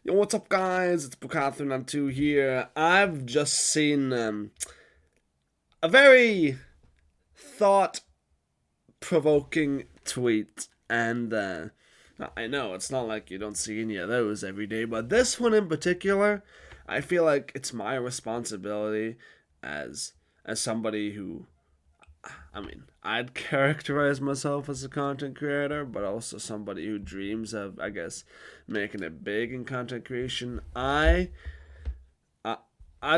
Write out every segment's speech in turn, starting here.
Yo, what's up, guys? It's Bukathrin2 here. I've just seen a very thought-provoking tweet, and I know it's not like you don't see any of those every day, but this one in particular, I feel like it's my responsibility as somebody who, I mean, I'd characterize myself as a content creator, but also somebody who dreams of, I guess, making it big in content creation. I'd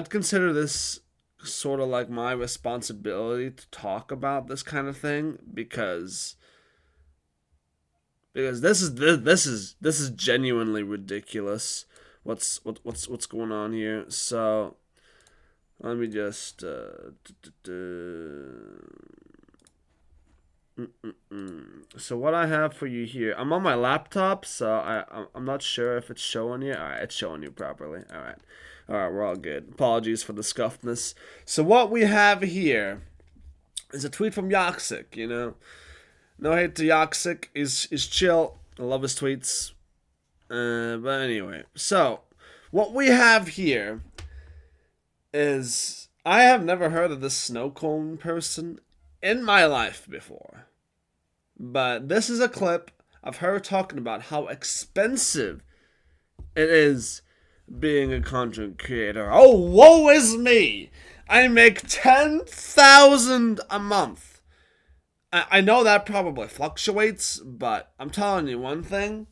consider this sort of like my responsibility to talk about this kind of thing because this is genuinely ridiculous. What's going on here? So let me just so what I have for you here, I'm on my laptop, so I'm not sure if it's showing you. All right, it's showing you properly. All right, we're all good. Apologies for the scuffedness. So what we have here is a tweet from Yoxic. No hate to Yoxic. Is chill. I love his tweets. But anyway, so what we have here is I have never heard of this Snowcone person in my life before. But this is a clip of her talking about how expensive it is being a content creator. Oh, woe is me! I make $10,000 a month. I know that probably fluctuates, but I'm telling you one thing.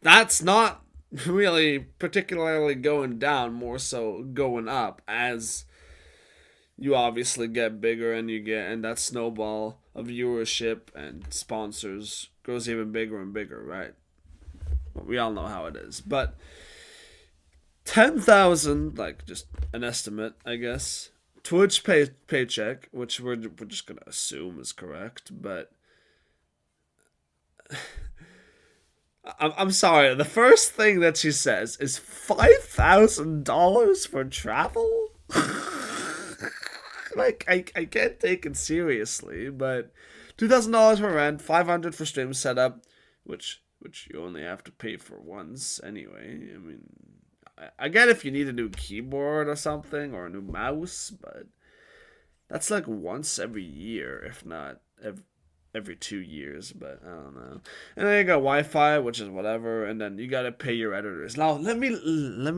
That's not really particularly going down, more so going up, as you obviously get bigger and that snowball of viewership and sponsors grows even bigger and bigger, right? Well, we all know how it is. But 10,000, like just an estimate, I guess. Twitch paycheck, which we're just gonna assume is correct, but I'm sorry. The first thing that she says is $5,000 for travel. Like I can't take it seriously, but $2,000 for rent, $500 for stream setup, which you only have to pay for once anyway. I mean, I get if you need a new keyboard or something or a new mouse, but that's like once every year, if not every 2 years. But I don't know. And then you got Wi-Fi, which is whatever, and then you gotta pay your editors. Now let me let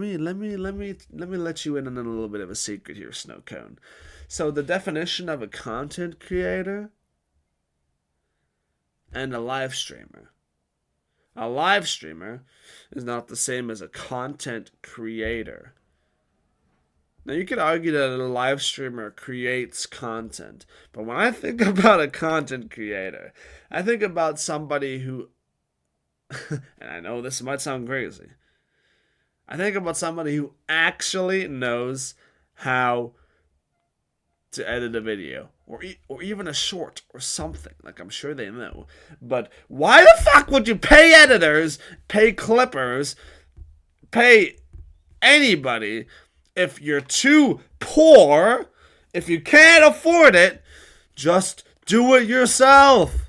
you in on a little bit of a secret here, Snowcone. So the definition of a content creator and a live streamer. A live streamer is not the same as a content creator. Now you could argue that a live streamer creates content, but when I think about a content creator, I think about somebody who, and I know this might sound crazy, I think about somebody who actually knows how to edit a video or even a short or something. Like, I'm sure they know, but why the fuck would you pay editors, pay clippers, pay anybody if you're too poor? If you can't afford it, just do it yourself.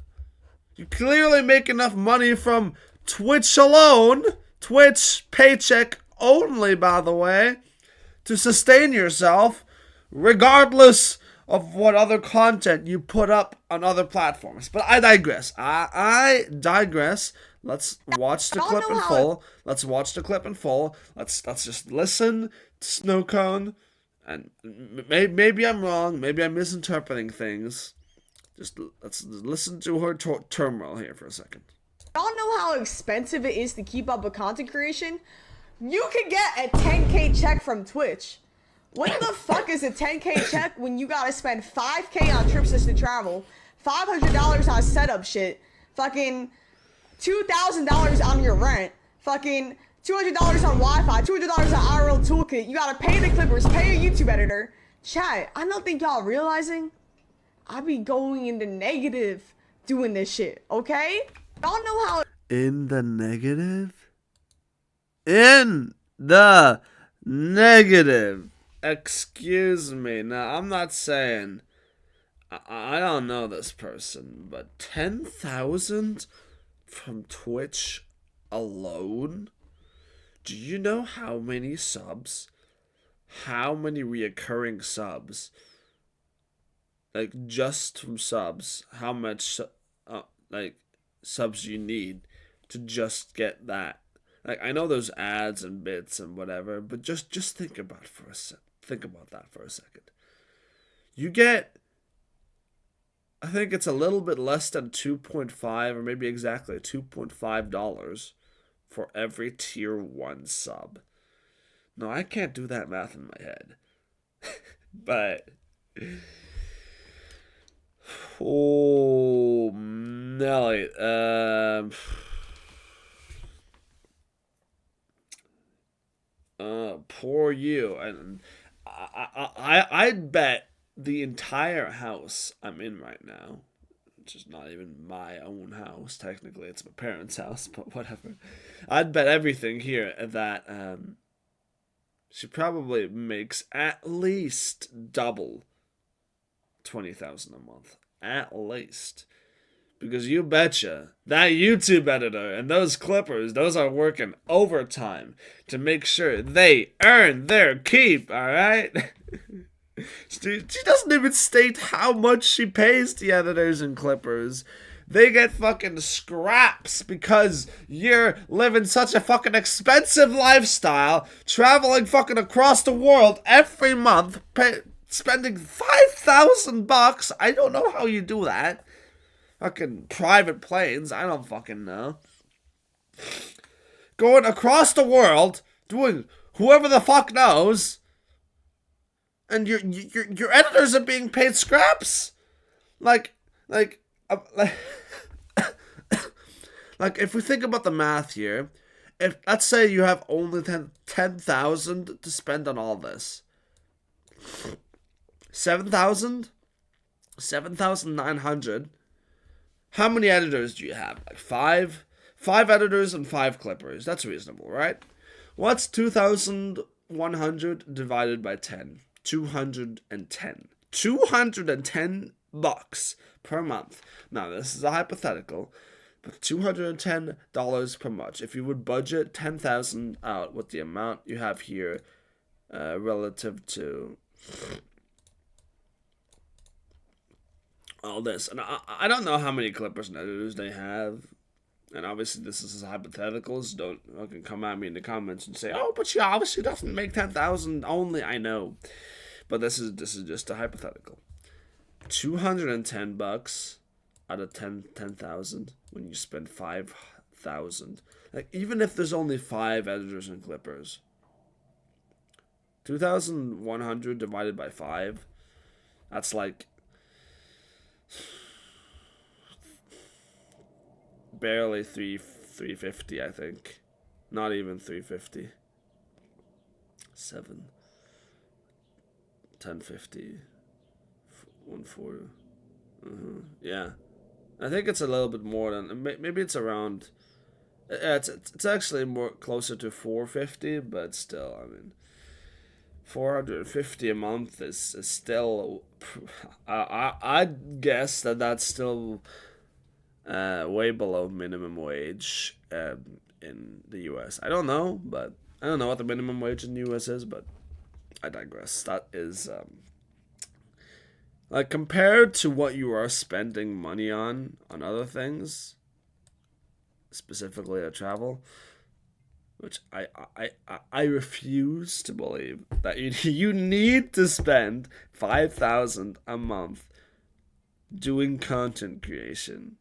You clearly make enough money from Twitch alone, Twitch paycheck only, by the way, to sustain yourself regardless of what other content you put up on other platforms. But I digress. I digress. Let's watch the clip in full. Let's just listen to Snowcone. And maybe I'm wrong. Maybe I'm misinterpreting things. Let's listen to her turmoil here for a second. Y'all know how expensive it is to keep up with content creation? You could get a 10K check from Twitch. What the fuck is a 10K check when you gotta spend 5K on trips to travel, $500 on setup shit, fucking $2,000 on your rent, fucking $200 on Wi-Fi, $200 on IRL toolkit. You gotta pay the clippers, pay a YouTube editor. Chat, I don't think y'all realizing I be going in the negative doing this shit, okay? Y'all know how in the negative? In the negative. Excuse me. Now, I'm not saying I don't know this person, but 10,000 from Twitch alone? Do you know how many reoccurring subs, like just from subs, how much like subs you need to just get that? Like, I know there's ads and bits and whatever, but just think about that for a second. You get, I think it's a little bit less than 2.5 or maybe exactly $2.5 for every tier 1 sub. No, I can't do that math in my head. But oh, Nelly, poor you. And I'd bet the entire house I'm in right now, which is not even my own house, technically it's my parents' house, but whatever. I'd bet everything here that she probably makes at least double 20,000 a month. At least. Because you betcha, that YouTube editor and those clippers, those are working overtime to make sure they earn their keep, alright? She doesn't even state how much she pays the editors and clippers. They get fucking scraps because you're living such a fucking expensive lifestyle, traveling fucking across the world every month, spending $5,000. I don't know how you do that. Fucking private planes, I don't fucking know. Going across the world, doing whoever the fuck knows, and your editors are being paid scraps. Like if we think about the math here, if let's say you have only 10,000 to spend on all this, 7,900. How many editors do you have? Like 5? 5 editors and 5 clippers. That's reasonable, right? What's 2,100 divided by 10? 210. $210 per month. Now, this is a hypothetical, but $210 per month. If you would budget 10,000 out with the amount you have here, relative to all this, and I don't know how many clippers and editors they have, and obviously this is hypotheticals. Don't fucking come at me in the comments and say, "Oh, but she obviously doesn't make 10,000 only." I know, but this is just a hypothetical. $210 out of 10,000 when you spend 5,000. Like, even if there's only 5 editors and clippers, 2,100 divided by 5, that's like barely 350, I think. Not even 350. 7, 1050, 140. Yeah, I think it's a little bit more than, maybe it's around. It's actually more closer to 450, but still, I mean, 450 a month is still. I'd guess that's still way below minimum wage in the U.S. I don't know, but I don't know what the minimum wage in the U.S. is, but I digress. That is like, compared to what you are spending money on other things, specifically to travel, which I refuse to believe that you need to spend 5,000 a month doing content creation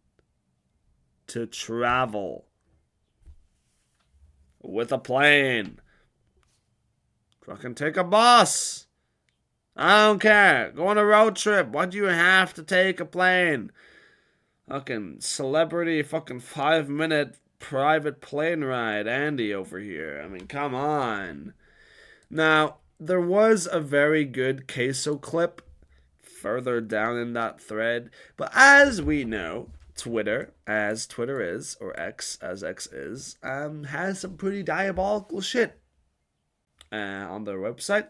to travel with a plane. Fucking take a bus. I don't care. Go on a road trip. Why do you have to take a plane? Fucking celebrity fucking 5-minute private plane ride Andy over here. I mean, come on. Now, there was a very good queso clip further down in that thread, but as we know, Twitter, as Twitter is, or X, as X is, has some pretty diabolical shit on their website.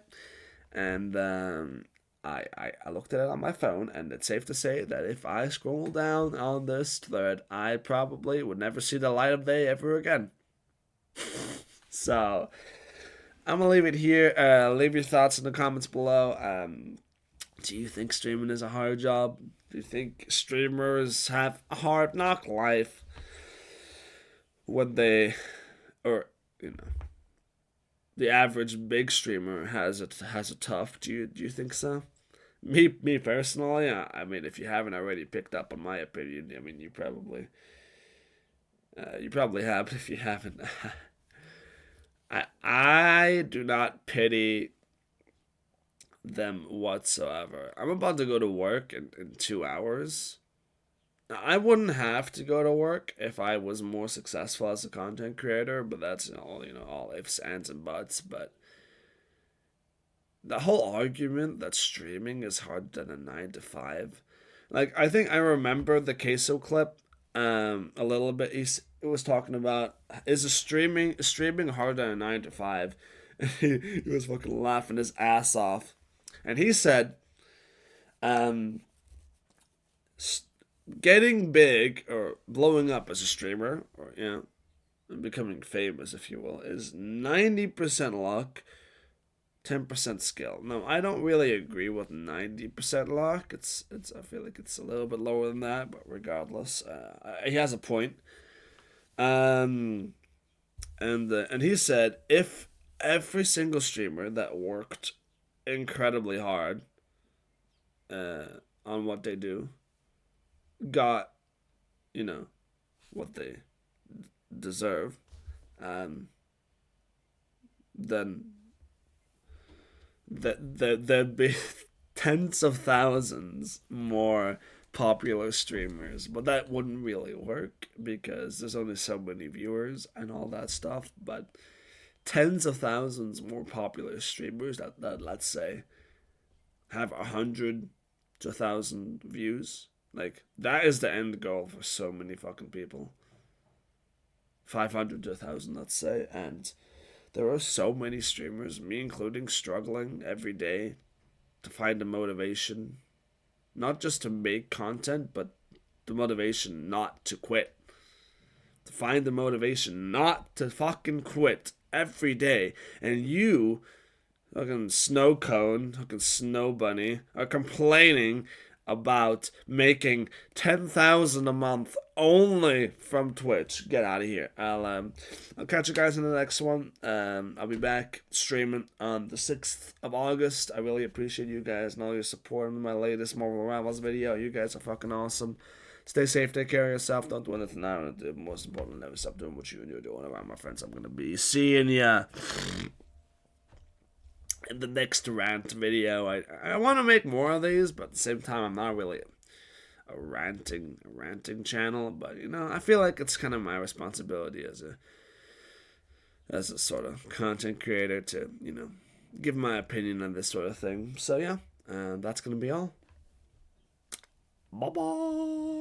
And I looked at it on my phone, and it's safe to say that if I scroll down on this thread, I probably would never see the light of day ever again. So I'm gonna leave it here. Leave your thoughts in the comments below. Do you think streaming is a hard job? Do you think streamers have a hard knock life when they, or you know, the average big streamer has it tough? Do you think so? Me personally, I mean, if you haven't already picked up on my opinion, I mean, you probably have, but if you haven't, I do not pity them whatsoever. I'm about to go to work in 2 hours. I wouldn't have to go to work if I was more successful as a content creator, but that's all ifs, ands, and buts. But the whole argument that streaming is harder than a 9 to 5, like I think I remember the queso clip a little bit. It was talking about, is a streaming harder than a 9 to 5? He was fucking laughing his ass off, and he said, um, getting big or blowing up as a streamer, or becoming famous, if you will, is 90% luck, 10% skill. No, I don't really agree with 90% luck. It's I feel like it's a little bit lower than that, but regardless, he has a point. And he said if every single streamer that worked incredibly hard on what they do got what they deserve, then there'd be tens of thousands more popular streamers, but that wouldn't really work because there's only so many viewers and all that stuff. But tens of thousands more popular streamers that let's say have 100 to 1,000 views, like that is the end goal for so many fucking people. 500 to 1,000, let's say, and there are so many streamers, me including, struggling every day to find the motivation, not just to make content, but the motivation not to quit. To find the motivation not to fucking quit every day. And you, fucking Snowcone, fucking Snow Bunny, are complaining about making 10,000 a month only from Twitch. Get out of here. I'll catch you guys in the next one. I'll be back streaming on the 6th of August. I really appreciate you guys and all your support in my latest Marvel Rivals video. You guys are fucking awesome. Stay safe, take care of yourself. Don't do anything I don't do. Most importantly, never stop doing what you're doing around my friends. I'm gonna be seeing ya in the next rant video. I want to make more of these, but at the same time, I'm not really a ranting channel. But I feel like it's kind of my responsibility as a sort of content creator to give my opinion on this sort of thing. So yeah, that's gonna be all. Bye bye.